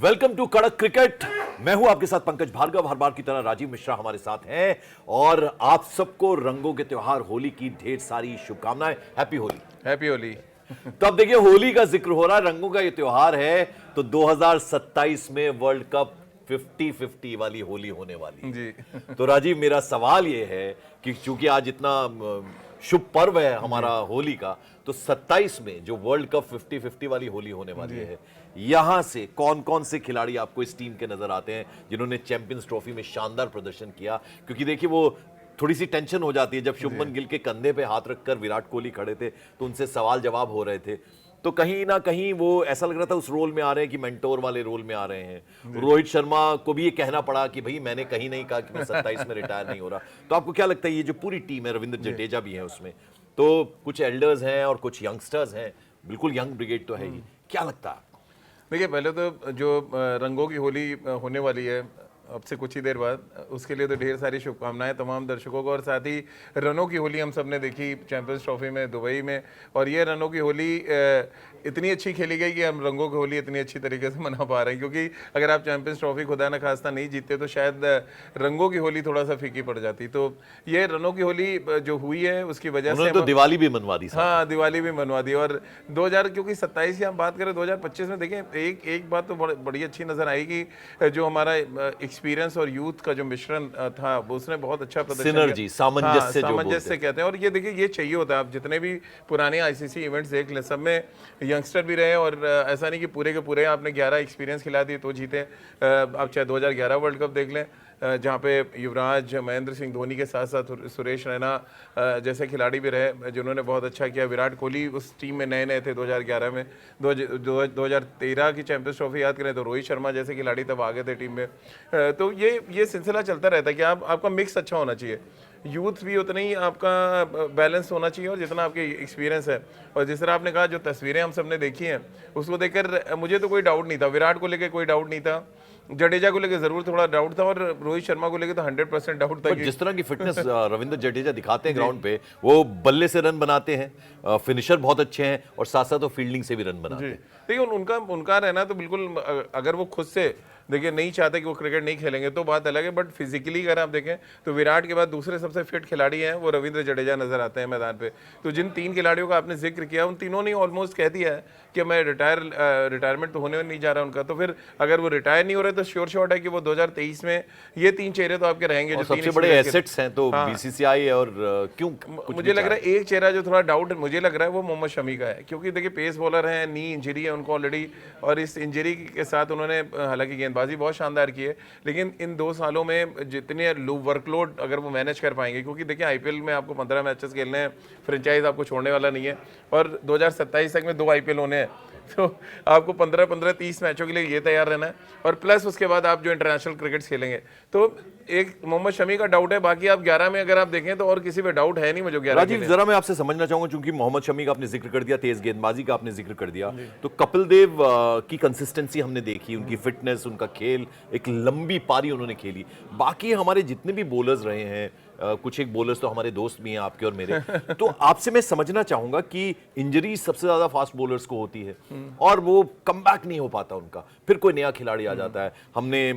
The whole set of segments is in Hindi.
वेलकम टू कड़क क्रिकेट। मैं हूं आपके साथ पंकज भार्गव। हर बार की तरह राजीव मिश्रा हमारे साथ हैं और आप सबको रंगों के त्योहार होली की ढेर सारी शुभकामनाएं। हैप्पी होली। हैप्पी होली। तो अब देखिए, होली का जिक्र हो रहा है, रंगों का ये त्योहार है, तो 2027 में वर्ल्ड कप 50-50 वाली होली होने वाली है जी। तो राजीव, मेरा सवाल ये है कि चूंकि आज इतना शुभ पर्व है हमारा होली का, तो 27 में जो वर्ल्ड कप 50-50 वाली होली होने वाली है, यहां से कौन कौन से खिलाड़ी आपको इस टीम के नजर आते हैं जिन्होंने चैंपियंस ट्रॉफी में शानदार प्रदर्शन किया? क्योंकि देखिए, वो थोड़ी सी टेंशन हो जाती है जब शुभमन गिल के कंधे पे हाथ रखकर विराट कोहली खड़े थे तो उनसे सवाल जवाब हो रहे थे, तो कहीं ना कहीं वो ऐसा लग रहा था उस रोल में आ रहे हैं कि मेंटोर वाले रोल में आ रहे हैं। रोहित शर्मा को भी ये कहना पड़ा कि भाई मैंने कहीं नहीं कहा कि मैं 27 में रिटायर नहीं हो रहा। तो आपको क्या लगता है, ये जो पूरी टीम है, रविंद्र जडेजा भी है उसमें, तो कुछ एल्डर्स हैं और कुछ यंगस्टर्स हैं, बिल्कुल यंग ब्रिगेड तो है ही, क्या लगता है आपको? देखिए, पहले तो जो रंगों की होली होने वाली है अब से कुछ ही देर बाद, उसके लिए तो ढेर सारी शुभकामनाएं तमाम दर्शकों को। और साथ ही रनों की होली हम सब ने देखी चैंपियंस ट्रॉफी में दुबई में, और ये रनों की होली इतनी अच्छी खेली गई कि हम रंगों की होली इतनी अच्छी तरीके से मना पा रहे हैं। क्योंकि अगर आप चैंपियंस ट्रॉफी खुदा न खास्ता नहीं जीतते तो शायद रंगों की होली थोड़ा सा फीकी पड़ जाती। तो ये रनों की होली जो हुई है उसकी वजह से तो दिवाली भी मनवा दी। हाँ, दिवाली भी मनवा दी। और 2000 क्योंकि 27 की हम बात करें, 2025 में देखें, एक बात तो बड़ी अच्छी नजर आई कि जो हमारा एक्सपीरियंस और यूथ का जो मिश्रण था उसने बहुत अच्छा प्रदर्शन सिनर्जी, सामंजस्य, सामंजस्य कहते हैं। और ये देखिए, ये चाहिए होता है। आप जितने भी पुराने आईसीसी इवेंट्स देख लें, सब में यंगस्टर भी रहे, और ऐसा नहीं कि पूरे के पूरे आपने 11 एक्सपीरियंस खिला दिए तो जीते। आप चाहे 2011 वर्ल्ड कप देख लें, जहाँ पे युवराज, महेंद्र सिंह धोनी के साथ साथ सुरेश रैना जैसे खिलाड़ी भी रहे जिन्होंने बहुत अच्छा किया। विराट कोहली उस टीम में नए नए थे 2011 में। 2013 की चैंपियंस ट्रॉफी याद करें तो रोहित शर्मा जैसे खिलाड़ी तब आ गए थे टीम में। तो ये सिलसिला चलता रहता है कि आपका मिक्स अच्छा होना चाहिए, यूथ भी उतना ही आपका बैलेंस होना चाहिए और जितना आपके एक्सपीरियंस है। और जिस तरह आपने कहा, जो तस्वीरें हम सब ने देखी हैं उसको देखकर मुझे तो कोई डाउट नहीं था, विराट को लेकर कोई डाउट नहीं था, जडेजा को लेकर जरूर थोड़ा डाउट था, और रोहित शर्मा को लेकर तो 100% डाउट था। जिस तरह की फिटनेस रविंद्र जडेजा दिखाते हैं ग्राउंड पे, वो बल्ले से रन बनाते हैं, फिनिशर बहुत अच्छे हैं, और साथ साथ वो फील्डिंग से भी रन बनाते हैं। देखिए, उनका रहना तो बिल्कुल, अगर वो खुद से देखिए नहीं चाहते कि वो क्रिकेट नहीं खेलेंगे तो बात अलग है, बट फिजिकली अगर आप देखें तो विराट के बाद दूसरे सबसे फिट खिलाड़ी हैं वो रविंद्र जडेजा नजर आते हैं मैदान पे। तो जिन 3 खिलाड़ियों का आपने जिक्र किया, उन तीनों ने ऑलमोस्ट कह दिया है कि मैं रिटायरमेंट तो होने नहीं जा रहा उनका। तो फिर अगर वो रिटायर नहीं हो रहे तो श्योर शॉट है कि वो 2023 में ये 3 चेहरे तो आपके रहेंगे जो सबसे बड़े एसेट्स हैं। तो बीसीसीआई और क्यों मुझे लग रहा है एक चेहरा जो थोड़ा डाउट मुझे लग रहा है वो मोहम्मद शमी का है, क्योंकि देखिए पेस बॉलर हैं, नी इंजरी है उनको ऑलरेडी, और इस इंजरी के साथ उन्होंने हालांकि गेंदबाजी बहुत शानदार की है, लेकिन इन 2 सालों में जितने वर्कलोड अगर वो मैनेज कर पाएंगे, क्योंकि देखिए आईपीएल में आपको 15 मैचेस खेलने हैं, फ्रेंचाइज आपको छोड़ने वाला नहीं है, और 2027 तक में 2 आईपीएल होने हैं, तो आपको 15-15-30 मैचों के लिए ये तैयार रहना है, और प्लस उसके बाद आप जो इंटरनेशनल क्रिकेट खेलेंगे। तो एक मोहम्मद शमी का डाउट है, बाकी आप 11 में अगर आप देखें तो और किसी पे डाउट है नहीं मुझे 11। राजीव, जरा मैं आपसे समझना चाहूंगा, क्योंकि मोहम्मद शमी का आपने जिक्र कर दिया, तेज गेंदबाजी का आपने जिक्र कर दिया, तो कपिल देव की कंसिस्टेंसी हमने देखी, उनकी फिटनेस, उनका खेल, एक लंबी पारी उन्होंने खेली। बाकी हमारे जितने भी बॉलर्स रहे हैं, कुछ एक बॉलर्स तो हमारे दोस्त भी हैं आपके और मेरे, तो आपसे मैं समझना चाहूंगा कि इंजरी सबसे ज्यादा फास्ट बॉलर्स को होती है और वो कमबैक नहीं हो पाता उनका, फिर कोई नया खिलाड़ी आ जाता है। हमने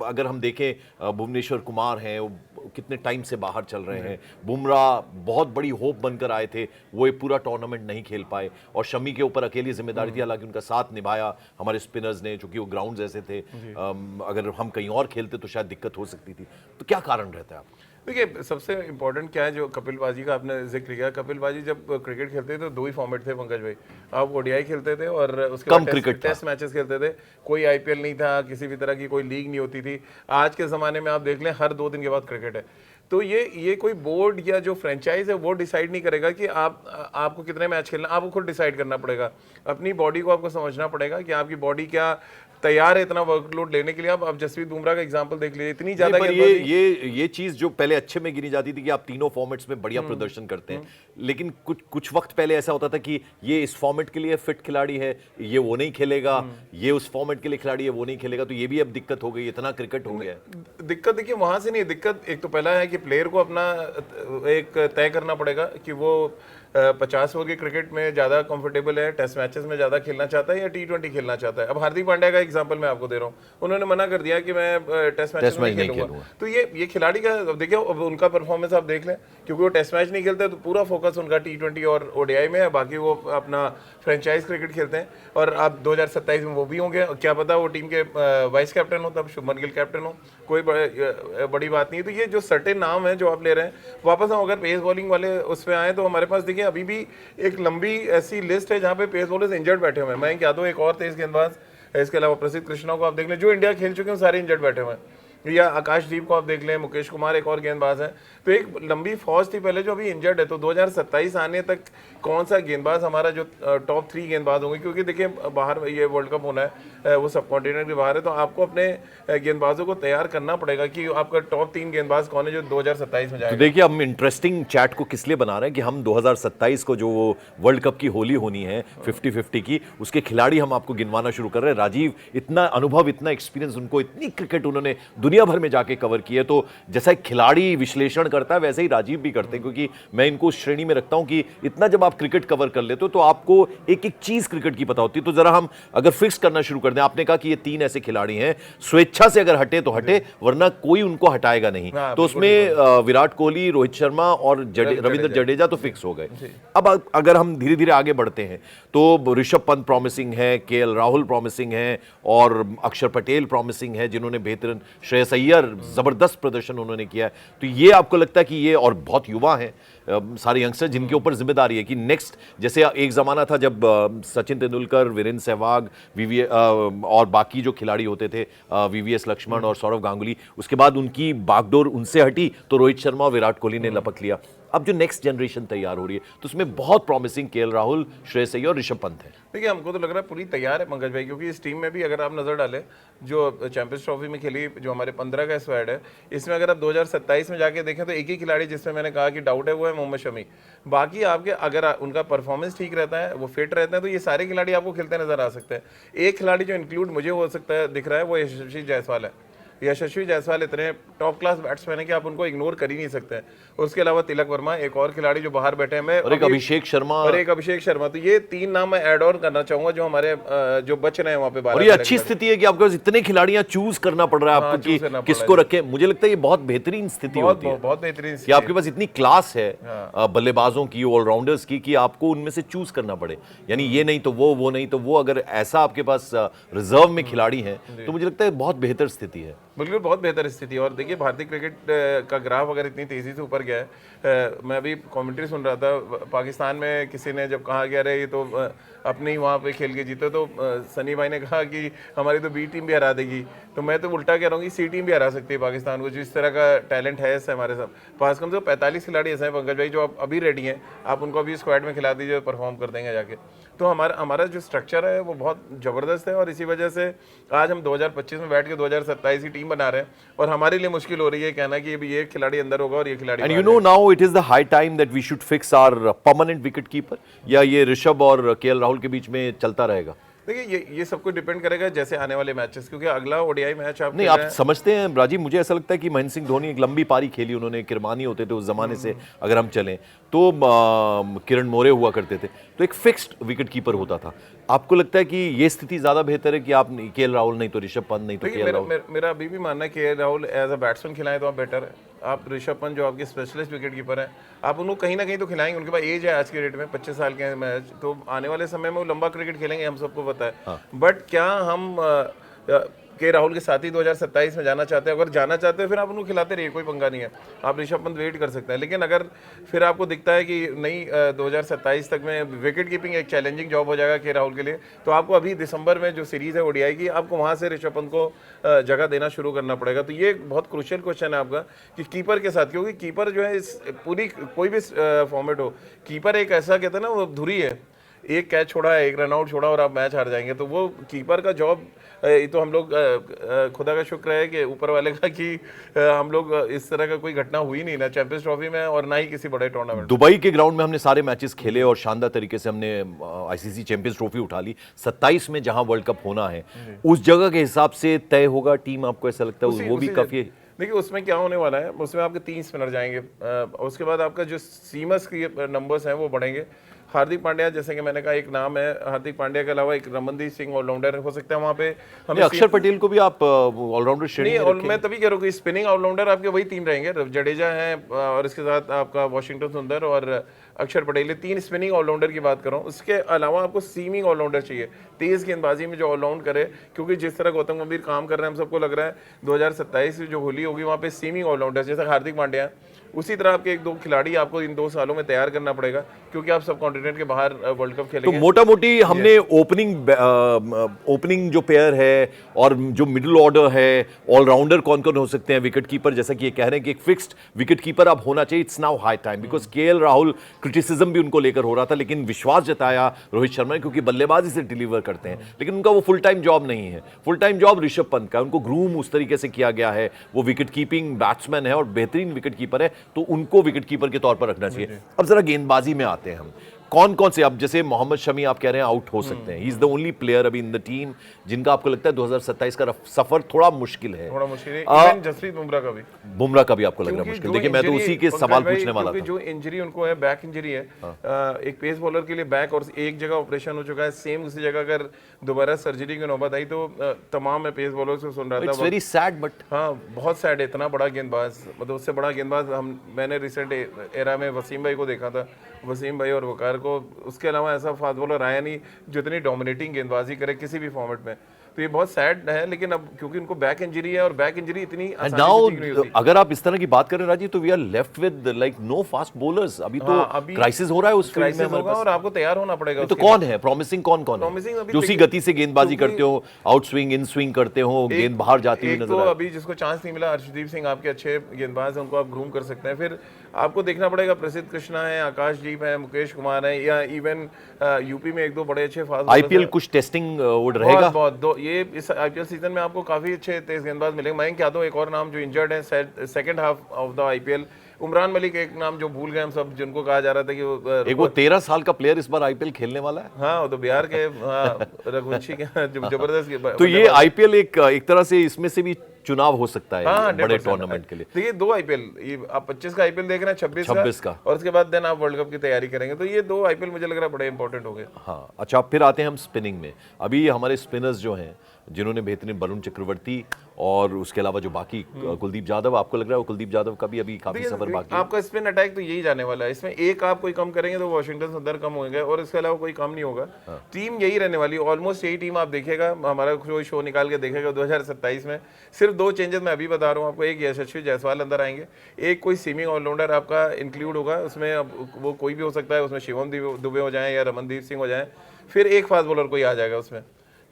अगर हम देखें, भुवनेश्वर कुमार हैं, वो कितने टाइम से बाहर चल रहे हैं, बुमराह बहुत बड़ी होप बनकर आए थे, वो एक पूरा टूर्नामेंट नहीं खेल पाए, और शमी के ऊपर अकेली जिम्मेदारी थी, हालांकि उनका साथ निभाया हमारे स्पिनर्स ने, चूंकि वो ग्राउंड ऐसे थे, अगर हम कहीं और खेलते तो शायद दिक्कत हो सकती थी। तो क्या कारण रहता है आपको? देखिए, सबसे इंपॉर्टेंट क्या है, जो कपिल बाजी का आपने जिक्र किया, कपिल बाजी जब क्रिकेट खेलते थे तो 2 ही फॉर्मेट थे पंकज भाई। आप ओडीआई खेलते थे और उसके बाद टेस्ट मैचेस खेलते थे, कोई आईपीएल नहीं था, किसी भी तरह की कोई लीग नहीं होती थी। आज के ज़माने में आप देख लें, हर 2 दिन के बाद क्रिकेट है। तो ये कोई बोर्ड या जो फ्रेंचाइज है वो डिसाइड नहीं करेगा कि आपको कितने मैच खेलना, आपको खुद डिसाइड करना पड़ेगा। अपनी बॉडी को आपको समझना पड़ेगा कि आपकी बॉडी क्या तैयार है इतना वर्कलोड लेने के लिए। आप जसप्रीत बुमराह का एग्जांपल देख लीजिए, इतनी ज्यादा ये चीज जो पहले अच्छे में गिनी जाती थी कि आप तीनों फॉर्मेट्स में बढ़िया प्रदर्शन करते हैं, लेकिन कुछ वक्त पहले ऐसा होता था कि ये इस फॉर्मेट के लिए फिट खिलाड़ी है, ये वो नहीं खेलेगा, ये उस फॉर्मेट के लिए खिलाड़ी है, वो नहीं खेलेगा। तो ये भी अब दिक्कत हो गई, इतना क्रिकेट हो गया। दिक्कत देखिए वहां से नहीं, दिक्कत एक तो पहला है कि प्लेयर को अपना एक तय करना पड़ेगा कि वो 50 ओवर के क्रिकेट में ज़्यादा कंफर्टेबल है, टेस्ट मैचेस में ज़्यादा खेलना चाहता है या T20 खेलना चाहता है। अब हार्दिक पांड्या का एग्जांपल मैं आपको दे रहा हूँ, उन्होंने मना कर दिया कि मैं टेस्ट मैच नहीं खेलूंगा। तो ये खिलाड़ी का देखिए, अब उनका परफॉर्मेंस आप देख लें, क्योंकि वो टेस्ट मैच नहीं खेलते तो पूरा फोकस उनका T20 और ODI में है, बाकी वो अपना फ्रेंचाइज क्रिकेट खेलते हैं। और अब 2027 में वो भी होंगे, क्या पता वो टीम के वाइस कैप्टन हो, तब शुभमन गिल कैप्टन हो, कोई बड़ी बात नहीं है। तो ये जो सर्टेन नाम है जो आप ले रहे हैं, वापस हम अगर पेस बॉलिंग वाले उस पर आए तो हमारे पास देखिए अभी भी एक लंबी ऐसी लिस्ट है जहाँ पे पेस बॉलर्स इंजर्ड बैठे हुए हैं। मयंक यादव एक और तेज गेंदबाज है, इसके अलावा प्रसिद्ध कृष्णा को आप देख लें, जो इंडिया खेल चुके हैं सारे इंजर्ड बैठे हुए हैं, या आकाशदीप को आप देख लें, मुकेश कुमार एक और गेंदबाज है। तो एक लंबी फौज थी पहले जो अभी इंजर्ड है। तो 2027 आने तक कौन सा गेंदबाज हमारा जो टॉप 3 गेंदबाज होंगे, क्योंकि देखिए बाहर ये वर्ल्ड कप होना है, वो सब कॉन्टिनेंट के बाहर है, तो आपको अपने गेंदबाजों को तैयार करना पड़ेगा कि आपका टॉप 3 गेंदबाज कौन है जो 2027 में जाएगा। तो देखिए हम इंटरेस्टिंग चैट को किस लिए बना रहे हैं कि हम 2027 को जो वो वर्ल्ड कप की होली होनी है 50-50 की, उसके खिलाड़ी हम आपको गिनवाना शुरू कर रहे हैं। राजीव इतना अनुभव, इतना एक्सपीरियंस, उनको इतनी क्रिकेट उन्होंने दुनिया भर में जाके कवर की है, तो जैसा एक खिलाड़ी विश्लेषण करता है वैसे ही राजीव भी करते हैं, क्योंकि मैं इनको उस श्रेणी में रखता हूं कि इतना जब आप क्रिकेट कवर कर लेते हो तो आपको एक एक चीज क्रिकेट की पता होती है। तो जरा हम अगर फिक्स करना शुरू कर दें, आपने कहा कि ये 3 ऐसे खिलाड़ी हैं, स्वेच्छा से अगर हटे तो हटे, वरना कोई उनको हटाएगा नहीं। तो उसमें विराट कोहली, रोहित शर्मा और रविंद्र जडेजा तो फिक्स हो गए। अब अगर हम धीरे धीरे आगे बढ़ते हैं तो ऋषभ पंत प्रॉमिसिंग है, केएल राहुल प्रॉमिसिंग है, और अक्षर पटेल प्रॉमिसिंग है, जिन्होंने बेहतरीन, श्रेयस अय्यर जबरदस्त प्रदर्शन उन्होंने किया है। तो ये आपको लगता है कि ये, और बहुत युवा हैं सारे यंगस्टर जिनके ऊपर जिम्मेदारी है कि नेक्स्ट, जैसे एक जमाना था जब सचिन तेंदुलकर, वीरेंद्र सहवाग, और बाकी जो खिलाड़ी होते थे, वीवीएस लक्ष्मण और सौरव गांगुली, उसके बाद उनकी बागडोर उनसे हटी तो रोहित शर्मा और विराट कोहली ने लपक लिया। अब जो नेक्स्ट जनरेशन तैयार हो रही है तो उसमें बहुत प्रॉमिसिंग केएल राहुल, श्रेयस अय्यर और ऋषभ पंत है। देखिए हमको तो लग रहा है पूरी तैयार है पंकज भाई, क्योंकि इस टीम में भी अगर आप नजर डालें जो चैंपियंस ट्रॉफी में खेली, जो हमारे 15 का स्क्वाड है, इसमें अगर आप 2027 में जाके देखें तो एक ही खिलाड़ी जिसमें मैंने कहा कि डाउट है वो है मोहम्मद शमी। बाकी आपके अगर उनका परफॉर्मेंस ठीक रहता है, वो फिट रहते हैं, तो ये सारे खिलाड़ी आपको खेलते नजर आ सकते हैं। एक खिलाड़ी जो इंक्लूड मुझे हो सकता है दिख रहा है वो यशस्वी जायसवाल है। यशस्वी जायसवाल इतने टॉप क्लास बैट्समैन है कि आप उनको इग्नोर कर ही नहीं सकते हैं। उसके अलावा तिलक वर्मा एक और खिलाड़ी जो बाहर बैठे हैं, और एक अभिषेक शर्मा, तो ये 3 नाम मैं ऐड ऑन करना चाहूंगा जो हमारे जो बच रहे हैं वहाँ पे। और ये अच्छी स्थिति है कि आपके पास इतने खिलाड़ियां चूज करना पड़ रहा है आपको कि किसको रखें। मुझे लगता है ये बहुत बेहतरीन स्थिति होती है, बहुत बेहतरीन कि आपके पास इतनी क्लास है बल्लेबाजों की, ऑलराउंडर्स की, कि आपको उनमें से चूज करना पड़े। यानी ये नहीं तो वो नहीं तो वो, अगर ऐसा आपके पास रिजर्व में खिलाड़ी हैं तो मुझे लगता है बहुत बेहतर स्थिति है। बिल्कुल बहुत बेहतर स्थिति। और देखिए भारतीय क्रिकेट का ग्राफ अगर इतनी तेजी से ऊपर गया है, मैं अभी कमेंट्री सुन रहा था, पाकिस्तान में किसी ने जब कहा गया रहे ये तो अपने ही वहाँ पे खेल के जीते, तो सनी भाई ने कहा कि हमारी तो बी टीम भी हरा देगी। तो मैं तो उल्टा कह रहा हूँ कि सी टीम भी हरा सकती है पाकिस्तान को, जो इस तरह का टैलेंट है इससे हमारे साथ पास। कम से कम 45 खिलाड़ी ऐसे हैं पंकज भाई जो आप अभी रेडी हैं, आप उनको अभी स्क्वाड में खिला दीजिए, परफॉर्म कर देंगे जाके। तो हमारा जो स्ट्रक्चर है वो बहुत ज़बरदस्त है, और इसी वजह से आज हम 2025 में बैठ के 2027 की टीम बना रहे हैं, और हमारे लिए मुश्किल हो रही है कहना कि ये खिलाड़ी अंदर होगा और ये खिलाड़ी। And you know now it is the high time that we should fix our permanent wicket keeper, या ये ऋषभ और केएल राहुल के बीच में चलता रहेगा? देखिए ये सब कुछ डिपेंड करेगा जैसे आने वाले मैचेस, क्योंकि अगला ओडीआई मैच आप नहीं, आप समझते हैं राजीव, मुझे ऐसा लगता है कि महेंद्र सिंह धोनी एक लंबी पारी खेली उन्होंने, किरमानी होते थे उस जमाने से अगर हम चलें तो, किरण मोरे हुआ करते थे, तो एक फिक्स्ड विकेट कीपर होता था। आपको लगता है कि ये स्थिति ज्यादा बेहतर है कि आप केएल राहुल नहीं तो ऋषभ पंत, नहीं तो केएल राहुल? मेरा अभी भी मानना है कि KL Rahul as a batsman खिलाएं तो आप बेटर है। आप ऋषभ पंत जो आपके स्पेशलिस्ट विकेट कीपर हैं, आप उनको कहीं ना कहीं तो खिलाएंगे, उनके पास एज है आज के डेट में 25 साल के मैच, तो आने वाले समय में वो लंबा क्रिकेट खेलेंगे, हम सबको पता है। हाँ। बट क्या हम के राहुल के साथ ही 2027 में जाना चाहते हैं? अगर जाना चाहते हैं फिर आप उनको खिलाते रहिए, कोई पंगा नहीं है, आप ऋषभ पंत वेट कर सकते हैं। लेकिन अगर फिर आपको दिखता है कि नहीं 2027 तक में विकेट कीपिंग एक चैलेंजिंग जॉब हो जाएगा के राहुल के लिए, तो आपको अभी दिसंबर में जो सीरीज़ है ओडीआई की, आपको वहाँ से ऋषभ पंत को जगह देना शुरू करना पड़ेगा। तो ये बहुत क्रूशियल क्वेश्चन है आपका कि कीपर के साथ, क्योंकि कीपर जो है इस पूरी कोई भी फॉर्मेट हो, कीपर एक ऐसा कहते हैं ना, वो धुरी है, एक कैच छोड़ा है, एक रन आउट छोड़ा और आप मैच हार जाएंगे। तो वो कीपर का जॉब, ये तो हम लोग खुदा का शुक्र है कि ऊपर वाले का कि हम लोग इस तरह का कोई घटना हुई नहीं ना चैंपियंस ट्रॉफी में और ना ही किसी बड़े टूर्नामेंट। दुबई के ग्राउंड में हमने सारे मैचेस खेले और शानदार तरीके से हमने आईसीसी चैंपियंस ट्रॉफी उठा ली। 27 में जहां वर्ल्ड कप होना है उस जगह के हिसाब से तय होगा टीम, आपको ऐसा लगता है वो भी काफी देखिए उसमें क्या होने वाला है, उसमें आपके 3 स्पिनर जाएंगे, उसके बाद आपका जो सीमर्स की नंबर्स हैं वो बढ़ेंगे। हार्दिक पांड्या, जैसे कि मैंने कहा, एक नाम है। हार्दिक पांड्या के अलावा एक रमनदीप सिंह ऑलराउंडर हो सकता है वहाँ पे। हमें अक्षर पटेल को भी आप ऑलराउंडर श्रेणी नहीं, में और रखेंगे? मैं तभी कह रहा हूँ कि स्पिनिंग ऑलराउंडर आपके वही 3 रहेंगे, जडेजा है और इसके साथ आपका वॉशिंगटन सुंदर और अक्षर पटेल, 3 स्पिनिंग ऑलराउंडर की बात कर रहा हूँ। उसके अलावा आपको सीमिंग ऑलराउंडर चाहिए, तेज गेंदबाजी में जो ऑलराउंड करे, क्योंकि जिस तरह गौतम गंभीर काम कर रहे हैं हम सबको लग रहा है 2027 में जो होली होगी वहाँ पे सीमिंग ऑलराउंडर जैसे हार्दिक पांड्या है, उसी तरह आपके 1-2 खिलाड़ी आपको इन 2 सालों में तैयार करना पड़ेगा, क्योंकि आप सब कॉन्टिनेंट के बाहर वर्ल्ड कप तो खेलेंगे। मोटा मोटी हमने ओपनिंग जो पेयर है और जो मिडिल ऑर्डर है, ऑलराउंडर कौन कौन हो सकते हैं, विकेट कीपर, जैसा कि ये कह रहे हैं कि एक फिक्स्ड विकेट कीपर अब होना चाहिए। It's now high time, because KL Rahul criticism भी उनको लेकर हो रहा था, लेकिन विश्वास जताया रोहित शर्मा ने, क्योंकि बल्लेबाजी से डिलीवर करते हैं, लेकिन उनका वो फुल टाइम जॉब नहीं है। Full time job Rishabh Pant का, उनको ग्रूम उस तरीके से किया गया है, वो विकेट कीपिंग बैट्समैन है और बेहतरीन विकेट कीपर है, तो उनको विकेट कीपर के तौर पर रखना चाहिए। अब जरा गेंदबाजी में आते हैं हम, कौन कौन से, अब जैसे मोहम्मद शमी आप कह रहे हैं आउट हो सकते हैं, he is the only player अभी इन द टीम जिनका आपको लगता है 2027 का सफर थोड़ा मुश्किल है? थोड़ा मुश्किल है, इवन जसप्रीत बुमराह का भी। बुमराह का भी आपको लग रहा है मुश्किल? देखिए मैं तो उसी के सवाल पूछने वाला था। जो इंजरी उनको है, बैक इंजरी है, एक पेस बॉलर के लिए बैक और एक जगह ऑपरेशन हो चुका है, सेम उसी जगह अगर दोबारा सर्जरी की नौबत आई तो तमाम मैं पेस बॉलर से सुन रहा था। इट्स वेरी सैड, बट हाँ बहुत सैड है, इतना बड़ा गेंदबाज, मतलब उससे बड़ा गेंदबाज मैंने रिसेंट एरा में वसीम भाई को देखा था, वसीम भाई और वकार को, उसके अलावा ऐसा फास्ट बॉलर आया नहीं जो इतनी डोमिनेटिंग गेंदबाजी करे किसी भी फॉर्मेट में। तो ये बहुत सैड है, लेकिन अब क्योंकि उनको बैक इंजरी है और बैक इंजरी इतनी आसानी से ठीक नहीं होती। अगर आप इस तरह की बात करें राजीव, तो we are left with like no fast bowlers. अभी तो क्राइसिस हो रहा है उस फील्ड में हमारे पास, और आपको तैयार होना पड़ेगा। तो कौन है प्रॉमिसिंग, कौन कौन Promising है अभी जो उसी गति से गेंदबाजी करते हो, आउट स्विंग इन स्विंग करते हो, गेंद बाहर जाती हुई एक नजर तो आए? अभी जिसको चांस नहीं मिला, अर्शदीप सिंह आपके अच्छे गेंदबाज हैं, उनको आप ग्रूम कर सकते हैं। फिर आपको देखना पड़ेगा, प्रसिद्ध कृष्णा है, आकाशदीप है, मुकेश कुमार है, या इवन यूपी में 1-2 बड़े अच्छे फास्ट आईपीएल कुछ टेस्टिंग वुड रहेगा? बहुत ये इस आईपीएल सीजन में आपको काफी अच्छे तेज गेंदबाज मिलेंगे। मयंक यादव एक और नाम जो इंजर्ड है second half of the IPL. Umran Malik एक नाम जो भूल गए हम सब, जिनको कहा जा रहा था कि वो 13 साल का प्लेयर इस बार आईपीएल खेलने वाला है। हाँ वो तो बिहार के रघुवंशी के जबरदस्त। तो ये आईपीएल एक तरह से इसमें से भी चुनाव हो सकता है बड़े 100% टूर्नामेंट के लिए। देखिए 2 आईपीएल, आप 25 का आईपीएल देख रहे हैं, 26 का, और उसके बाद देन आप वर्ल्ड कप की तैयारी करेंगे, तो ये 2 आईपीएल मुझे लग रहा है बड़े इंपॉर्टेंट हो गए। हाँ अच्छा, फिर आते हैं हम स्पिनिंग में। अभी हमारे स्पिनर्स जो हैं, जिन्होंने बेहतरीन वरुण चक्रवर्ती और उसके अलावा जो बाकी कुलदीप यादव, आपको लग रहा है वो कुलदीप यादव का भी अभी काफी सफर बाकी है? आपका स्पिन अटैक तो यही जाने वाला है, इसमें एक आप कोई कम करेंगे तो वॉशिंगटन सुंदर कम होंगे, और इसके अलावा कोई कम नहीं होगा। टीम यही रहने वाली, ऑलमोस्ट यही टीम आप देखिएगा, हमारा कोई शो निकाल के देखेगा 2027 में। सिर्फ 2 चेंजेस मैं अभी बता रहा हूँ आपको, एक यशस्वी जायसवाल अंदर आएंगे, एक कोई सीमिंग ऑलराउंडर आपका इंक्लूड होगा उसमें, अब वो कोई भी हो सकता है, उसमें शिवम दुबे हो जाए या रमनदीप सिंह हो जाए, फिर एक फास्ट बॉलर कोई आ जाएगा उसमें,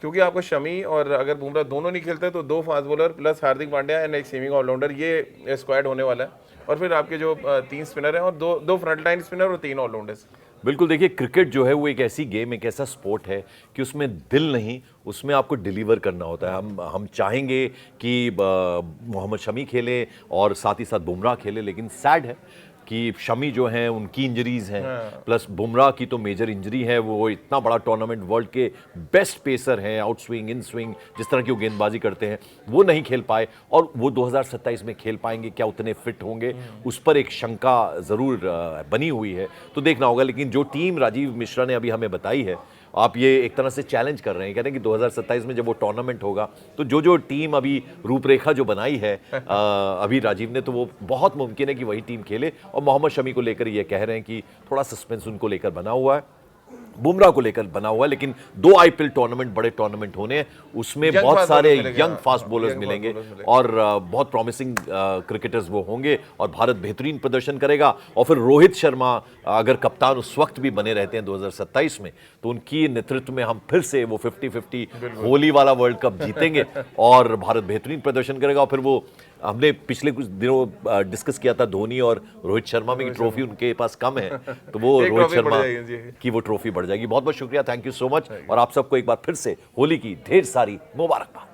क्योंकि आपको शमी और अगर बुमराह दोनों नहीं खेलते तो 2 fast bowler plus Hardik Pandya and एक सीमिंग ऑलराउंडर, ये स्क्वाड होने वाला है। और फिर आपके जो 3 स्पिनर हैं और 2 फ्रंट लाइन स्पिनर और 3 ऑलराउंडर्स। बिल्कुल, देखिए क्रिकेट जो है वो एक ऐसी गेम, एक ऐसा स्पोर्ट है कि उसमें दिल नहीं, उसमें आपको डिलीवर करना होता है। हम चाहेंगे कि मोहम्मद शमी खेले और साथ ही साथ बुमराह खेले, लेकिन सैड है कि शमी जो हैं उनकी इंजरीज हैं, प्लस बुमराह की तो मेजर इंजरी है। वो इतना बड़ा टूर्नामेंट, वर्ल्ड के बेस्ट पेसर हैं, आउट स्विंग इन स्विंग जिस तरह की वो गेंदबाजी करते हैं, वो नहीं खेल पाए। और वो 2027 में खेल पाएंगे क्या, उतने फिट होंगे, उस पर एक शंका ज़रूर बनी हुई है, तो देखना होगा। लेकिन जो टीम राजीव मिश्रा ने अभी हमें बताई है, आप ये एक तरह से चैलेंज कर रहे हैं, कह रहे हैं कि 2027 में जब वो टूर्नामेंट होगा तो जो टीम अभी रूपरेखा जो बनाई है अभी राजीव ने, तो वो बहुत मुमकिन है कि वही टीम खेले। और मोहम्मद शमी को लेकर ये कह रहे हैं कि थोड़ा सस्पेंस उनको लेकर बना हुआ है, बुमराह को लेकर बना हुआ है, लेकिन 2 आईपीएल टूर्नामेंट बड़े टूर्नामेंट होने हैं, उसमें बहुत सारे यंग फास्ट बॉलर्स मिलेंगे और बहुत प्रॉमिसिंग क्रिकेटर्स वो होंगे, और भारत बेहतरीन प्रदर्शन करेगा। और फिर रोहित शर्मा अगर कप्तान उस वक्त भी बने रहते हैं 2027 में, तो उनकी नेतृत्व में हम फिर से वो 50-50 होली वाला वर्ल्ड कप जीतेंगे और भारत बेहतरीन प्रदर्शन करेगा। और फिर वो, हमने पिछले कुछ दिनों डिस्कस किया था धोनी और रोहित शर्मा में, की ट्रॉफी उनके पास कम है, तो वो रोहित शर्मा की वो ट्रॉफी बढ़ जाएगी। बहुत बहुत शुक्रिया, थैंक यू सो मच, और आप सबको एक बार फिर से होली की ढेर सारी मुबारकबाद।